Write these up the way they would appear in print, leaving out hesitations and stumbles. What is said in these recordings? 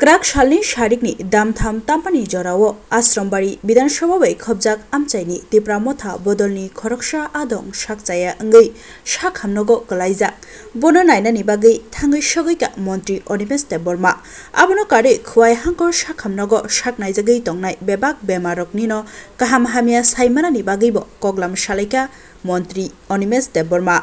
क्राक सालनि शारिकनि दामथाम ताम्पानि जराव आश्रमबाड़ी विधानसभा बै खबजाक आमचाइनि तिप्रा मथा बदलनि खरकसा आदं साकजाया अंगै साखामनगो गलाइजाक बोनो नायनानि बागै थाङै सगैका मन्त्री अनिमेष देबबर्मा आबनो कारे खुवाइ हांकर साखामनगो साकनायजागै तंनाय बेबाक बेमारकनिनो गाहाम हामिया साइमानानि बागैबो कगलाम सालाइका मन्त्री Animesh Debbarma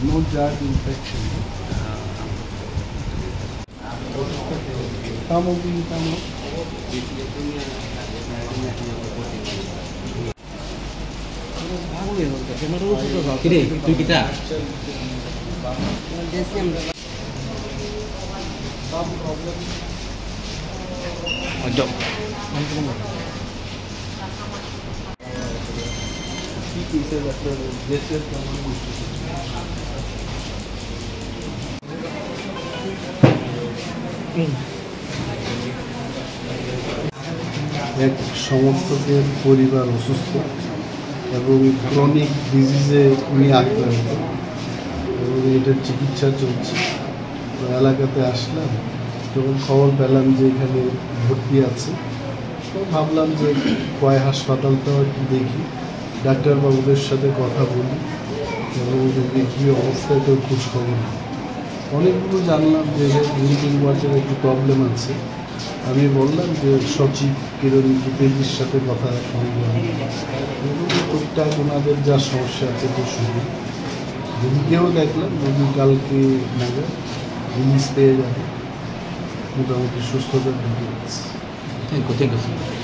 no jar infection. Tamo. Kiri, tu kita. Ojo. এক সমর্থকের পরিবার অসুস্থ এবং ক্রনিক ডিজিজে উনি আক্রান্ত এবং এটার চিকিৎসা চলছে। তো এলাকাতে আসলাম, যখন খবর পেলাম যে এখানে ভর্তি আছে, তো ভাবলাম যে কয় হাসপাতালটাও একটু দেখি, ডাক্তারবাবুদের সাথে কথা বলি এবং দেখি অবস্থাটাও খোঁজখবর নিই। অনেকগুলো জানলাম যে ড্রিঙ্কিং ওয়াটারের একটু প্রবলেম আছে। আমি বললাম যে সচিব কিরণ ভূপেজির সাথে কথা বললাম, টুকটাক ওনাদের যা সমস্যা আছে তো শুনি। রোগীকেও দেখলাম, রোগী কালকে নাগাদ রিলিজ পেয়ে যাবে, মোটামুটি সুস্থতার দিকে আছে। Thank you.